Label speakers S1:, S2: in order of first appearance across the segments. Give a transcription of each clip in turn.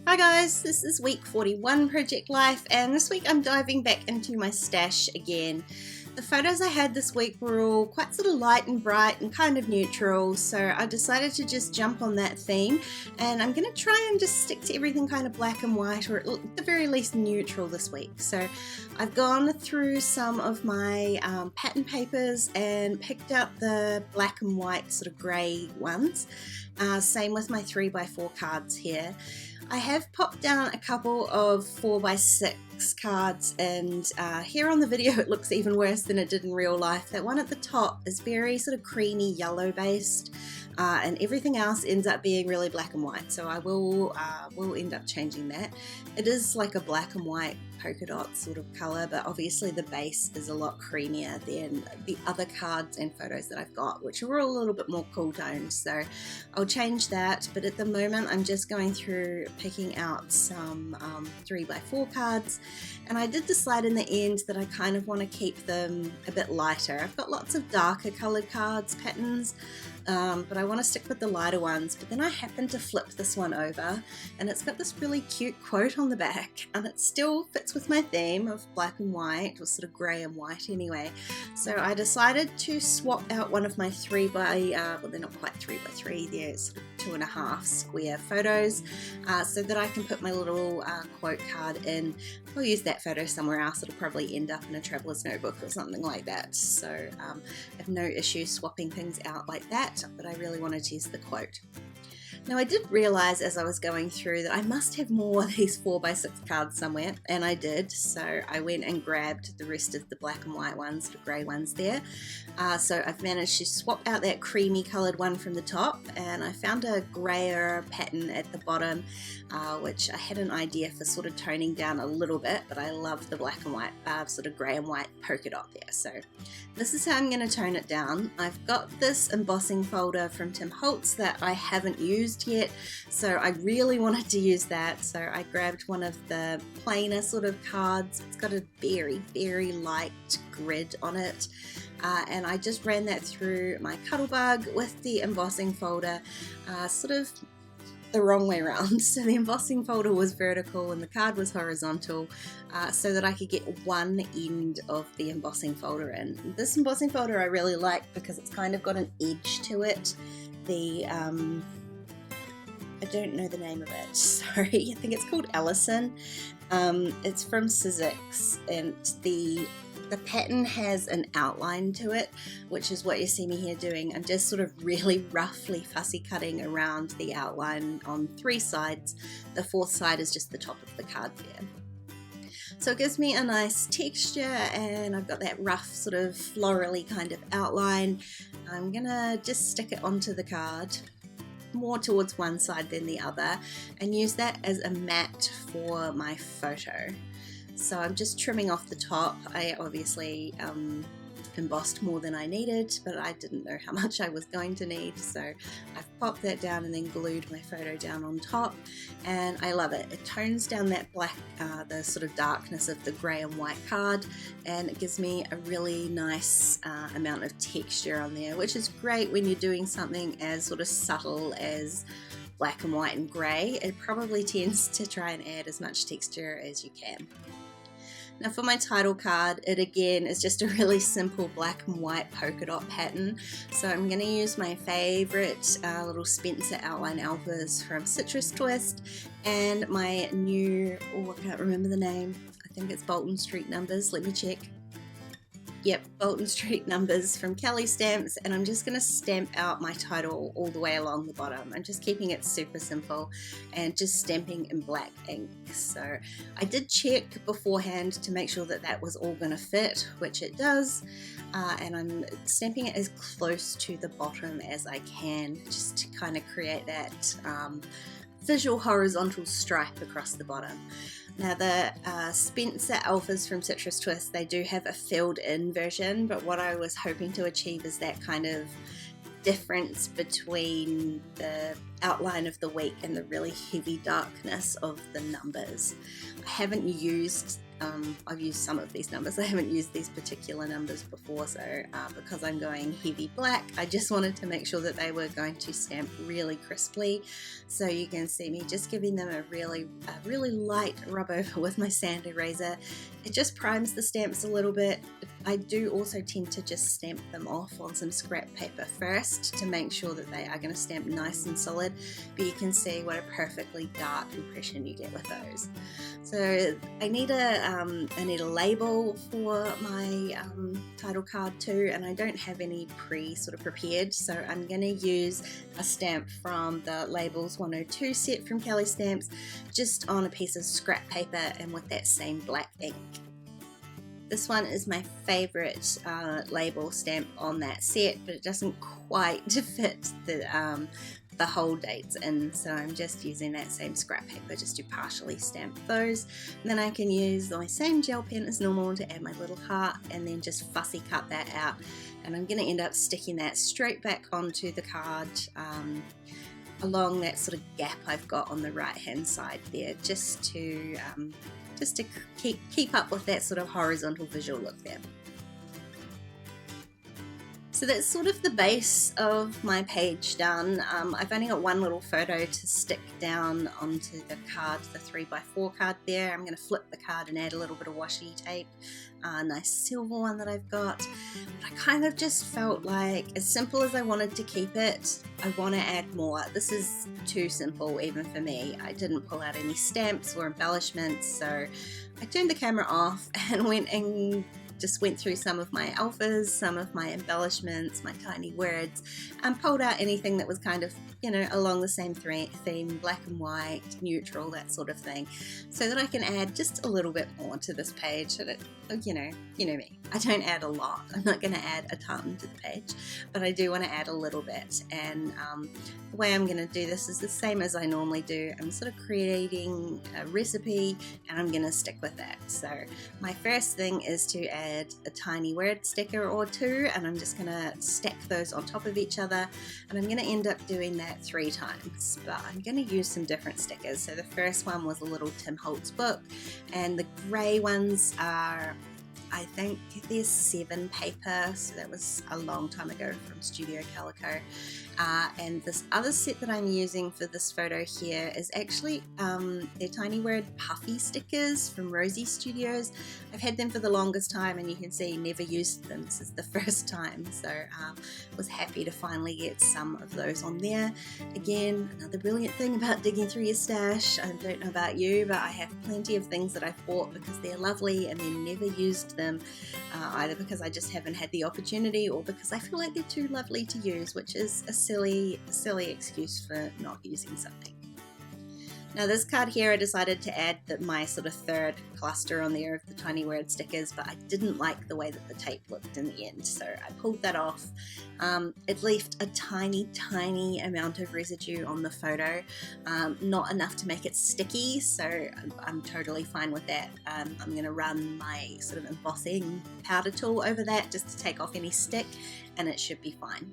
S1: Hi guys, this is week 41 Project Life, and this week I'm diving back into my stash again. The photos I had this week were all quite sort of light and bright and kind of neutral, so I decided to just jump on that theme, and I'm going to try and just stick to everything kind of black and white, or at the very least neutral this week. So I've gone through some of my pattern papers and picked out the black and white sort of grey ones. Same with my 3x4 cards here. I have popped down a couple of 4x6 cards, and here on the video it looks even worse than it did in real life. That one at the top is very sort of creamy yellow based, and everything else ends up being really black and white, so I will end up changing that. It is like a black and white polka dot sort of color, but obviously the base is a lot creamier than the other cards and photos that I've got, which are all a little bit more cool toned, so I'll change that. But at the moment I'm just going through picking out some 3x4 cards, and I did decide in the end that I kind of want to keep them a bit lighter. I've got lots of darker colored cards, patterns, but I want to stick with the lighter ones. But then I happened to flip this one over, and it's got this really cute quote on the back, and it still fits with my theme of black and white, or sort of grey and white anyway. So I decided to swap out one of my well, they're not quite 3x3, they're sort of 2.5 square photos, so that I can put my little quote card in. I'll use that photo somewhere else. It'll probably end up in a traveler's notebook or something like that. So I have no issue swapping things out like that, but I really wanted to use the quote. Now I did realise as I was going through that I must have more of these 4x6 cards somewhere, and I did, so I went and grabbed the rest of the black and white ones, the grey ones there. So I've managed to swap out that creamy coloured one from the top, and I found a greyer pattern at the bottom, which I had an idea for sort of toning down a little bit, but I love the black and white, sort of grey and white polka dot there. So this is how I'm going to tone it down. I've got this embossing folder from Tim Holtz that I haven't used yet, so I really wanted to use that, so I grabbed one of the plainer sort of cards. It's got a very light grid on it, and I just ran that through my Cuttlebug with the embossing folder sort of the wrong way around. So the embossing folder was vertical and the card was horizontal, so that I could get one end of the embossing folder in. This embossing folder I really like because it's kind of got an edge to it. I don't know the name of it, sorry. I think it's called Allison. It's from Sizzix, and the pattern has an outline to it, which is what you see me here doing. I'm just sort of really roughly fussy cutting around the outline on 3 sides. The 4th side is just the top of the card there. So it gives me a nice texture, and I've got that rough sort of florally kind of outline. I'm gonna just stick it onto the card, more towards one side than the other, and use that as a mat for my photo. So I'm just trimming off the top. I obviously embossed more than I needed, but I didn't know how much I was going to need, so I've popped that down and then glued my photo down on top, and I love it. It tones down that black, the sort of darkness of the grey and white card, and it gives me a really nice amount of texture on there, which is great when you're doing something as sort of subtle as black and white and grey. It probably tends to try and add as much texture as you can. Now for my title card, it again is just a really simple black and white polka dot pattern. So I'm going to use my favourite little Spencer outline alphas from Citrus Twist, and my new, I can't remember the name, I think it's Bolton Street Numbers, let me check. Yep, Bolton Street Numbers from Kelly Stamps, and I'm just going to stamp out my title all the way along the bottom. I'm just keeping it super simple and just stamping in black ink. So I did check beforehand to make sure that that was all going to fit, which it does, and I'm stamping it as close to the bottom as I can, just to kind of create that visual horizontal stripe across the bottom. Now the Spencer Alphas from Citrus Twist, they do have a filled in version, but what I was hoping to achieve is that kind of difference between the outline of the week and the really heavy darkness of the numbers. I haven't used I've used some of these numbers. I haven't used these particular numbers before, so because I'm going heavy black, I just wanted to make sure that they were going to stamp really crisply. So you can see me just giving them a really light rub over with my sand eraser. It just primes the stamps a little bit. I do also tend to just stamp them off on some scrap paper first to make sure that they are going to stamp nice and solid, but you can see what a perfectly dark impression you get with those. So I need a label for my title card too, and I don't have any prepared, so I'm going to use a stamp from the Labels 102 set from Kelly Stamps, just on a piece of scrap paper and with that same black ink. This one is my favourite label stamp on that set, but it doesn't quite fit the whole dates in, so I'm just using that same scrap paper just to partially stamp those. And then I can use my same gel pen as normal to add my little heart, and then just fussy cut that out. And I'm going to end up sticking that straight back onto the card along that sort of gap I've got on the right hand side there, just to keep up with that sort of horizontal visual look there. So that's sort of the base of my page done. I've only got one little photo to stick down onto the card, the 3x4 card there. I'm going to flip the card and add a little bit of washi tape, a nice silver one that I've got. But I kind of just felt like, as simple as I wanted to keep it, I want to add more. This is too simple even for me. I didn't pull out any stamps or embellishments, so I turned the camera off and went through some of my alphas, some of my embellishments, my tiny words, and pulled out anything that was kind of, along the same theme, black and white, neutral, that sort of thing, so that I can add just a little bit more to this page. So that, you know me, I don't add a lot. I'm not going to add a ton to the page, but I do want to add a little bit. And the way I'm going to do this is the same as I normally do. I'm sort of creating a recipe, and I'm going to stick with that. So my first thing is to add a tiny word sticker or two, and I'm just going to stack those on top of each other, and I'm going to end up doing that 3 times, but I'm going to use some different stickers. So the first one was a little Tim Holtz book, and the grey ones are, I think they're 7 paper, so that was a long time ago from Studio Calico. And this other set that I'm using for this photo here is actually they're Tiny Word puffy stickers from Rosie Studios. I've had them for the longest time, and you can see never used them. This is the first time, so was happy to finally get some of those on there. Again, another brilliant thing about digging through your stash. I don't know about you, but I have plenty of things that I've bought because they're lovely and then never used them, either because I just haven't had the opportunity or because I feel like they're too lovely to use, which is a silly excuse for not using something. Now this card here, I decided to add my sort of third cluster on there of the Tiny Word stickers, but I didn't like the way that the tape looked in the end, so I pulled that off. It left a tiny amount of residue on the photo, not enough to make it sticky, so I'm totally fine with that. I'm going to run my sort of embossing powder tool over that just to take off any stick, and it should be fine.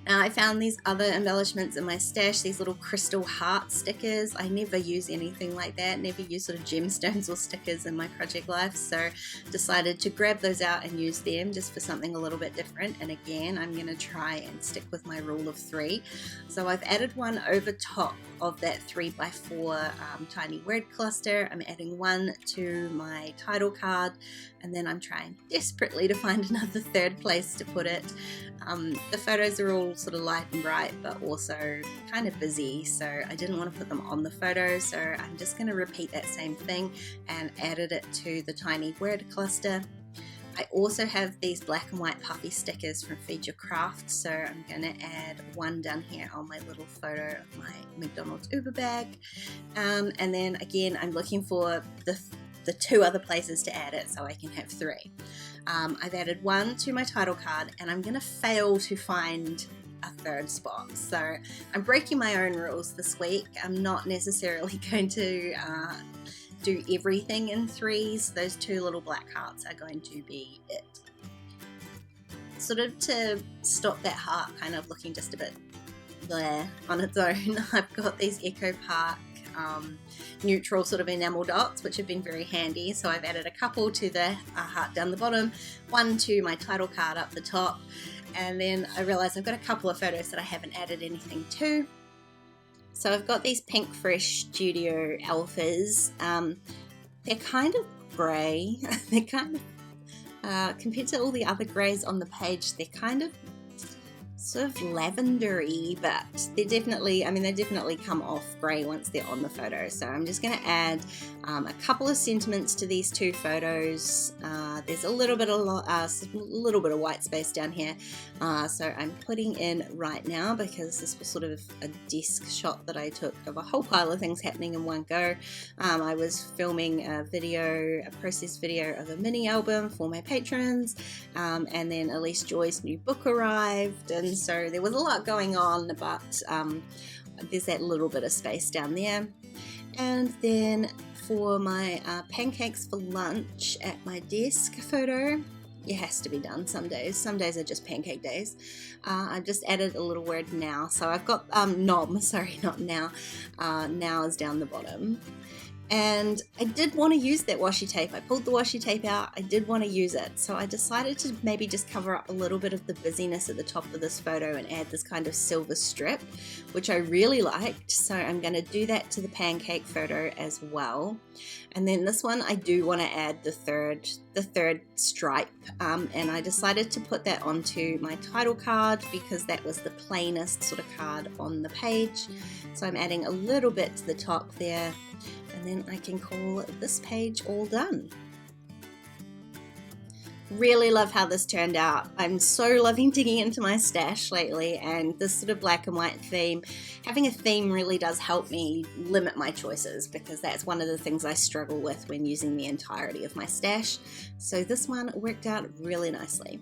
S1: Now I found these other embellishments in my stash, these little crystal heart stickers. I never use anything like that, never use sort of gemstones or stickers in my project life, so decided to grab those out and use them just for something a little bit different. And again, I'm going to try and stick with my rule of 3. So I've added one over top of that 3x4 tiny word cluster. I'm adding one to my title card, and then I'm trying desperately to find another third place to put it. The photos are all sort of light and bright, but also kind of busy, so I didn't want to put them on the photo, so I'm just going to repeat that same thing and added it to the tiny word cluster. I also have these black and white puffy stickers from Feed Your Craft, so I'm going to add one down here on my little photo of my McDonald's Uber bag, and then again I'm looking for the 2 other places to add it so I can have 3. I've added one to my title card, and I'm going to fail to find a third spot. So I'm breaking my own rules this week. I'm not necessarily going to do everything in 3s. Those 2 little black hearts are going to be it. Sort of to stop that heart kind of looking just a bit bleh on its own, I've got these Echo Park neutral sort of enamel dots, which have been very handy. So I've added a couple to the heart down the bottom, one to my title card up the top, and then I realized I've got a couple of photos that I haven't added anything to. So I've got these Pink Fresh Studio Alphas. They're kind of grey. They're kind of, compared to all the other greys on the page, they're kind of sort of lavendery, but they're definitely, I mean, they definitely come off grey once they're on the photo. So I'm just going to add a couple of sentiments to these two photos. There's a little bit of white space down here, so I'm putting in right now, because this was sort of a desk shot that I took of a whole pile of things happening in one go. I was filming a process video of a mini album for my patrons, and then Elise Joy's new book arrived, and so there was a lot going on, but there's that little bit of space down there. And then for my pancakes for lunch at my desk photo, it has to be done some days. Some days are just pancake days. I've just added a little word now. So I've got nom, sorry, not now. Now is down the bottom. And I did want to use that washi tape. I pulled the washi tape out. I did want to use it. So I decided to maybe just cover up a little bit of the busyness at the top of this photo and add this kind of silver strip, which I really liked. So I'm going to do that to the pancake photo as well. And then this one, I do want to add the third stripe. And I decided to put that onto my title card because that was the plainest sort of card on the page. So I'm adding a little bit to the top there. And then I can call this page all done. Really love how this turned out. I'm so loving digging into my stash lately, and this sort of black and white theme, having a theme really does help me limit my choices, because that's one of the things I struggle with when using the entirety of my stash. So this one worked out really nicely.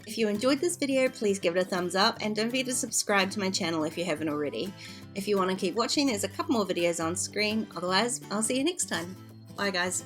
S1: If you enjoyed this video, please give it a thumbs up, and don't forget to subscribe to my channel if you haven't already. If you want to keep watching, there's a couple more videos on screen. Otherwise, I'll see you next time. Bye guys.